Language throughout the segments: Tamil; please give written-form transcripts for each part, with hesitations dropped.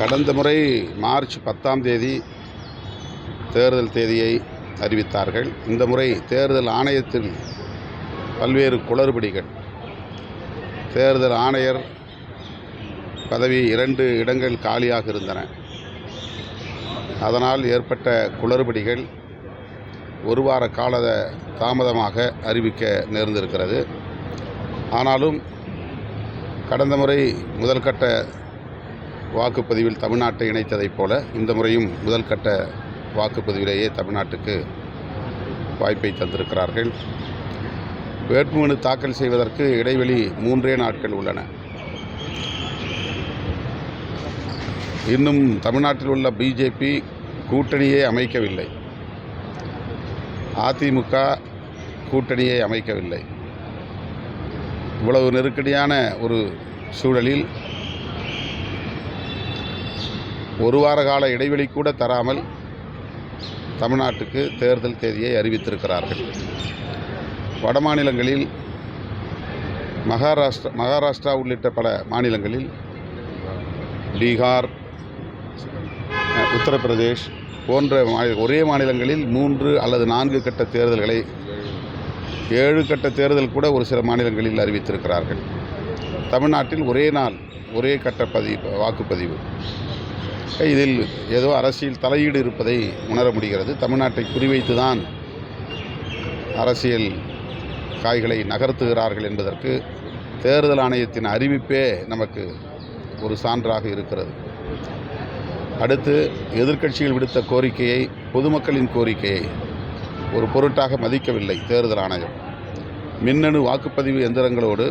கடந்த முறை மார்ச் 10ஆம் தேதி தேர்தல் தேதியை அறிவித்தார்கள். இந்த முறை தேர்தல் ஆணையத்தில் பல்வேறு குளறுபடிகள். தேர்தல் ஆணையர் பதவி 2 இடங்கள் காலியாக இருந்தன. அதனால் ஏற்பட்ட குளறுபடிகள் ஒரு வார கால தாமதமாக அறிவிக்க நேர்ந்திருக்கிறது. ஆனாலும் கடந்த முறை முதல் கட்ட வாக்குப்பதிவில் தமிழ்நாட்டை இணைத்ததைப் போல இந்த முறையும் முதல் கட்ட வாக்குப்பதிவிலேயே தமிழ்நாட்டுக்கு வாய்ப்பை தந்திருக்கிறார்கள். வேட்புமனு தாக்கல் செய்வதற்கு இடைவெளி 3 நாட்கள் உள்ளன. இன்னும் தமிழ்நாட்டில் உள்ள பிஜேபி கூட்டணியே அமைக்கவில்லை. அதிமுக கூட்டணியை அமைக்கவில்லை. இவ்வளவு நெருக்கடியான ஒரு சூழலில் ஒரு வார கால இடைவெளி கூட தராமல் தமிழ்நாட்டுக்கு தேர்தல் தேதியை அறிவித்திருக்கிறார்கள். வட மாநிலங்களில் மகாராஷ்டிரா உள்ளிட்ட பல மாநிலங்களில், பீகார், உத்தரப்பிரதேஷ் போன்ற ஒரே மாநிலங்களில் 3 அல்லது 4 கட்ட தேர்தல்களை, 7 கட்ட தேர்தல் கூட ஒரு சில மாநிலங்களில் அறிவித்திருக்கிறார்கள். தமிழ்நாட்டில் ஒரே நாள் ஒரே கட்ட வாக்குப்பதிவு. இதில் ஏதோ அரசியல் தலையீடு இருப்பதை உணர முடிகிறது. தமிழ்நாட்டை குறிவைத்து தான் அரசியல் காய்களை நகர்த்துகிறார்கள் என்பதற்கு தேர்தல் ஆணையத்தின் அறிவிப்பே நமக்கு ஒரு சான்றாக இருக்கிறது. அடுத்து, எதிர்க்கட்சிகள் விடுத்த கோரிக்கையை, பொதுமக்களின் கோரிக்கையை ஒரு பொருட்டாக மதிக்கவில்லை தேர்தல் ஆணையம். மின்னணு வாக்குப்பதிவு எந்திரங்களோடு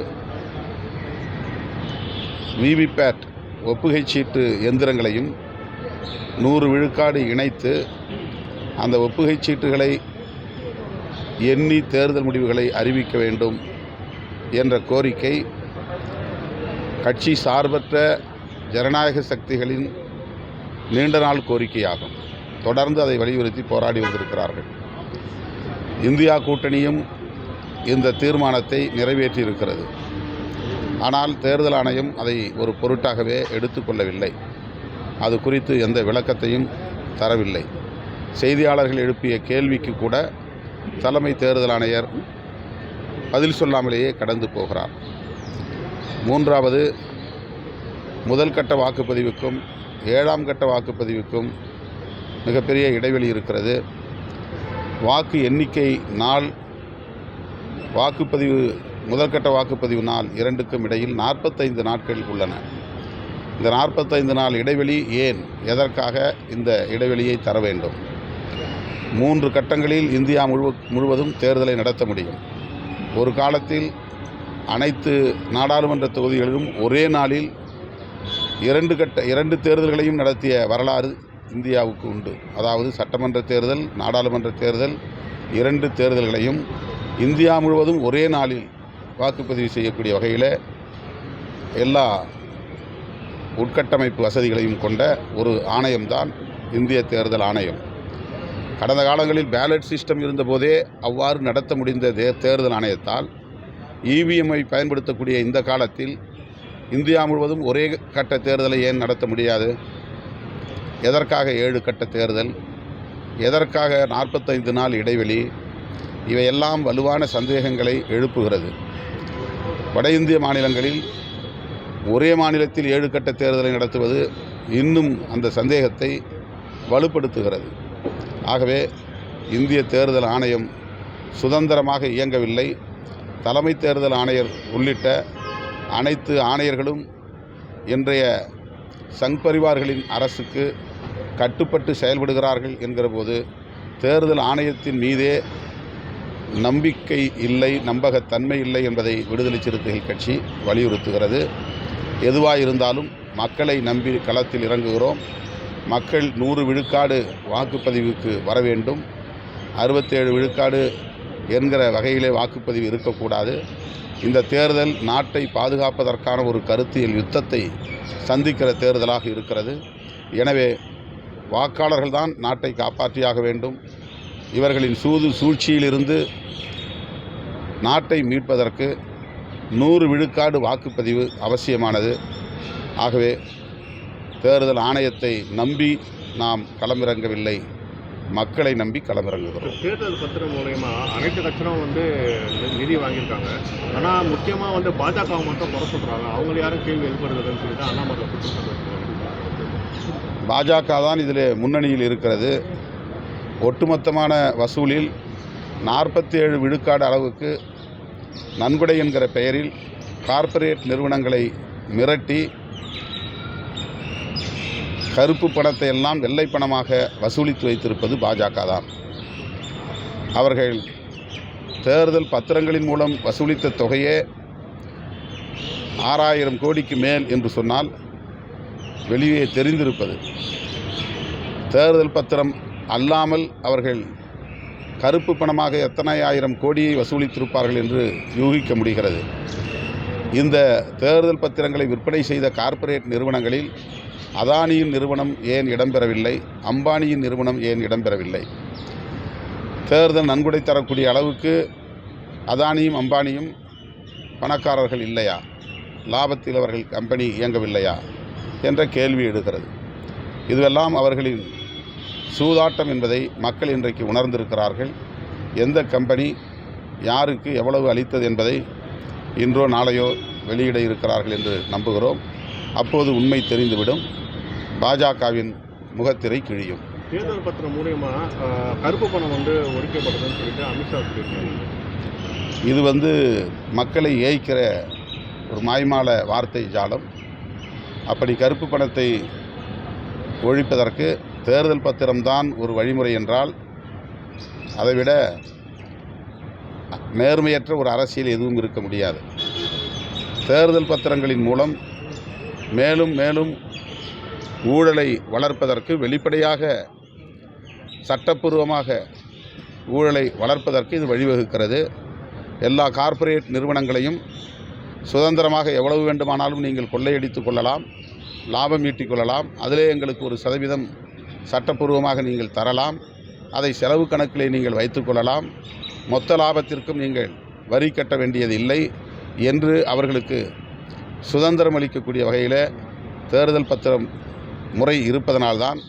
விவிபேட் ஒப்புகை சீட்டு எந்திரங்களையும் 100 விழுக்காடு இணைத்து அந்த ஒப்புகை சீட்டுகளை எண்ணி தேர்தல் முடிவுகளை அறிவிக்க வேண்டும் என்ற கோரிக்கை கட்சி சார்பற்ற ஜனநாயக சக்திகளின் நீண்ட நாள் கோரிக்கையாகும். தொடர்ந்து அதை வலியுறுத்தி போராடி வந்திருக்கிறார்கள். இந்தியா கூட்டணியும் இந்த தீர்மானத்தை நிறைவேற்றியிருக்கிறது. ஆனால் தேர்தல் ஆணையம் அதை ஒரு பொருட்டாகவே எடுத்துக்கொள்ளவில்லை. அது குறித்து எந்த விளக்கத்தையும் தரவில்லை. செய்தியாளர்கள் எழுப்பிய கேள்விக்கு கூட தலைமை தேர்தல் ஆணையர் பதில் சொல்லாமலேயே கடந்து போகிறார். 3வது, முதல் கட்ட வாக்குப்பதிவுக்கும் 7ஆம் கட்ட வாக்குப்பதிவுக்கும் மிகப்பெரிய இடைவெளி இருக்கிறது. வாக்கு எண்ணிக்கை நாள், வாக்குப்பதிவு முதற்கட்ட வாக்குப்பதிவு நாள் 2க்கும் இடையில் 45 நாட்கள் உள்ளன. இந்த 45 நாள் இடைவெளி ஏன், எதற்காக இந்த இடைவெளியை தர வேண்டும்? 3 கட்டங்களில் இந்தியா முழுவதும் தேர்தலை நடத்த முடியும். ஒரு காலத்தில் அனைத்து நாடாளுமன்ற தொகுதிகளிலும் ஒரே நாளில் 2 தேர்தல்களையும் நடத்திய வரலாறு இந்தியாவுக்கு உண்டு. அதாவது சட்டமன்ற தேர்தல், நாடாளுமன்ற தேர்தல், 2 தேர்தல்களையும் இந்தியா முழுவதும் ஒரே நாளில் வாக்குப்பதிவு செய்யக்கூடிய வகையில் எல்லா உட்கட்டமைப்பு வசதிகளையும் கொண்ட ஒரு ஆணையம்தான் இந்திய தேர்தல் ஆணையம். கடந்த காலங்களில் பேலட் சிஸ்டம் இருந்தபோதே அவ்வாறு நடத்த முடிந்த தேர்தல் ஆணையத்தால் இவிஎம்ஐ பயன்படுத்தக்கூடிய இந்த காலத்தில் இந்தியா முழுவதும் ஒரே கட்ட தேர்தலை ஏன் நடத்த முடியாது? எதற்காக 7 கட்ட தேர்தல்? எதற்காக 45 நாள் இடைவெளி? இவையெல்லாம் வலுவான சந்தேகங்களை எழுப்புகிறது. வட இந்திய மாநிலங்களில் ஒரே மாநிலத்தில் 7 கட்ட தேர்தலை நடத்துவது இன்னும் அந்த சந்தேகத்தை வலுப்படுத்துகிறது. ஆகவே இந்திய தேர்தல் ஆணையம் சுதந்திரமாக இயங்கவில்லை. தலைமை தேர்தல் ஆணையர் உள்ளிட்ட அனைத்து ஆணையர்களும் இன்றைய சங் பரிவார்களின் அரசுக்கு கட்டுப்பட்டு செயல்படுகிறார்கள் என்கிற போது தேர்தல் ஆணையத்தின் மீதே நம்பிக்கை இல்லை, நம்பகத்தன்மை இல்லை என்பதை விடுதலை சிறுத்தைகள் கட்சி வலியுறுத்துகிறது. எதுவாக இருந்தாலும் மக்களை நம்பி களத்தில் இறங்குகிறோம். மக்கள் 100 விழுக்காடு வாக்குப்பதிவுக்கு வர வேண்டும். 67 விழுக்காடு என்கிற வகையிலே வாக்குப்பதிவு இருக்கக்கூடாது. இந்த தேர்தல் நாட்டை பாதுகாப்பதற்கான ஒரு கருத்தியல் யுத்தத்தை சந்திக்கிற தேர்தலாக இருக்கிறது. எனவே வாக்காளர்கள்தான் நாட்டை காப்பாற்றியாக வேண்டும். இவர்களின் சூழ்ச்சியிலிருந்து நாட்டை மீட்பதற்கு 100 விழுக்காடு வாக்குப்பதிவு அவசியமானது. ஆகவே தேர்தல் ஆணையத்தை நம்பி நாம் களமிறங்கவில்லை, மக்களை நம்பி களமிறங்குகிறோம். தேர்தல் பத்திரம் மூலயமா அனைத்து கட்சியும் நிதி வாங்கியிருக்காங்க. ஆனால் முக்கியமாக பாஜக மட்டும் குறை சொல்கிறாங்க. அவங்களை யாரும் கேள்வி எழுப்புறதுன்னு சொல்லி தான் அண்ணாமலை குற்றச்சாட்டு. பாஜக தான் இதில் முன்னணியில் இருக்கிறது. ஒட்டுமொத்தமான வசூலில் 47 விழுக்காடு அளவுக்கு நன்கொடை என்கிற பெயரில் கார்ப்பரேட் நிறுவனங்களை மிரட்டி கருப்பு பணத்தை எல்லாம் வெள்ளை பணமாக வசூலித்து வைத்திருப்பது பாஜக தான். அவர்கள் தேர்தல் பத்திரங்களின் மூலம் வசூலித்த தொகையே 6000 கோடிக்கு மேல் என்று சொன்னால் வெளியே தெரிந்திருப்பது. தேர்தல் பத்திரம் அல்லாமல் அவர்கள் கருப்பு பணமாக எத்தனை ஆயிரம் கோடியை வசூலித்திருப்பார்கள் என்று யூகிக்க முடிகிறது. இந்த தேர்தல் பத்திரங்களை விற்பனை செய்த கார்ப்பரேட் நிறுவனங்களில் அதானியின் நிறுவனம் ஏன் இடம்பெறவில்லை, அம்பானியின் நிறுவனம் ஏன் இடம்பெறவில்லை? தேர்தல் நன்கொடை தரக்கூடிய அளவுக்கு அதானியும் அம்பானியும் பணக்காரர்கள் இல்லையா? லாபத்தில் அவர்கள் கம்பெனி இயங்கவில்லையா என்ற கேள்வி எழுகிறது. இதுவெல்லாம் அவர்களின் சூதாட்டம் என்பதை மக்கள் இன்றைக்கு உணர்ந்திருக்கிறார்கள். எந்த கம்பெனி யாருக்கு எவ்வளவு அளித்தது என்பதை இன்றோ நாளையோ வெளியிட இருக்கிறார்கள் என்று நம்புகிறோம். அப்போது உண்மை தெரிந்துவிடும். பாஜகவின் முகத்திரை கிழியும். தேர்தல் பத்திரம் மூலயமா கருப்பு பணம் ஒழிக்கப்படுதுன்னு சொல்லிட்டு அமித்ஷா சொல்லியிருக்காங்க. இது மக்களை ஏய்க்கிற ஒரு மாய்மால வார்த்தை ஜாலம். அப்படி கருப்பு பணத்தை ஒழிப்பதற்கு தேர்தல் பத்திரம்தான் ஒரு வழிமுறை என்றால் அதைவிட நேர்மையற்ற ஒரு அரசியல் எதுவும் இருக்க முடியாது. தேர்தல் பத்திரங்களின் மூலம் மேலும் மேலும் ஊழலை வளர்ப்பதற்கு, வெளிப்படையாக சட்டப்பூர்வமாக ஊழலை வளர்ப்பதற்கு இது வழிவகுக்கிறது. எல்லா கார்ப்பரேட் நிறுவனங்களையும் சுதந்திரமாக எவ்வளவு வேண்டுமானாலும் நீங்கள் கொள்ளையடித்து கொள்ளலாம், லாபம் ஈட்டிக் கொள்ளலாம். அதிலே எங்களுக்கு ஒரு சதவீதம் சட்டப்பூர்வமாக நீங்கள் தரலாம், அதை செலவு கணக்கிலே நீங்கள் வைத்துக்கொள்ளலாம், மொத்த லாபத்திற்கும் நீங்கள் வரி கட்ட வேண்டியது இல்லை என்று அவர்களுக்கு சுதந்திரம் அளிக்கக்கூடிய வகையில் தேர்தல் பத்திரம் முறை இருப்பதனால்தான்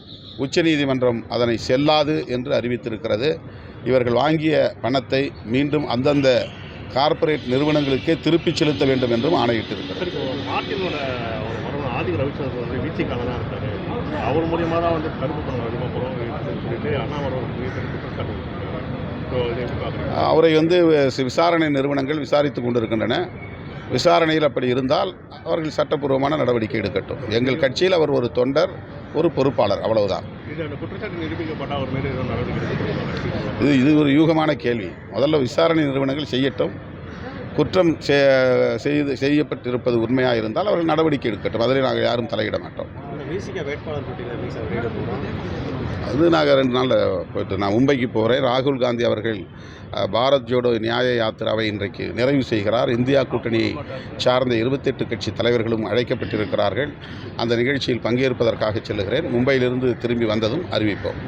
உச்சநீதிமன்றம் அதனை செல்லாது என்று அறிவித்திருக்கிறது. இவர்கள் வாங்கிய பணத்தை மீண்டும் அந்தந்த கார்ப்பரேட் நிறுவனங்களுக்கே திருப்பிச் செலுத்த வேண்டும் என்றும் ஆணையிட்டிருக்கிறது. அவர் மூலியமாக தான் கருப்பு பணம் அதிகமாக சொல்லிட்டு அண்ணாமலை அவரை விசாரணை நிறுவனங்கள் விசாரித்து கொண்டிருக்கின்றன. விசாரணையில் அப்படி இருந்தால் அவர்கள் சட்டப்பூர்வமான நடவடிக்கை எடுக்கட்டும். எங்கள் கட்சியில் அவர் ஒரு தொண்டர், ஒரு பொறுப்பாளர், அவ்வளவுதான். இது ஒரு யூகமான கேள்வி. முதல்ல விசாரணை நிறுவனங்கள் செய்யட்டும். குற்றம் செய்யப்பட்டிருப்பது உண்மையாக இருந்தால் அவர்கள் நடவடிக்கை எடுக்கட்டும். அதில் நாங்கள் யாரும் தலையிட மாட்டோம். அது நாங்கள் 2 நாளில் போய்ட்டு நான் மும்பைக்கு போகிறேன். ராகுல் காந்தி அவர்கள் பாரத் ஜோடோ நியாய யாத்திராவை இன்றைக்கு நிறைவு செய்கிறார். இந்தியா கூட்டணியை சார்ந்த 28 கட்சி தலைவர்களும் அழைக்கப்பட்டிருக்கிறார்கள். அந்த நிகழ்ச்சியில் பங்கேற்பதற்காக செல்லுகிறேன். மும்பையிலிருந்து திரும்பி வந்ததும் அறிவிப்போம்.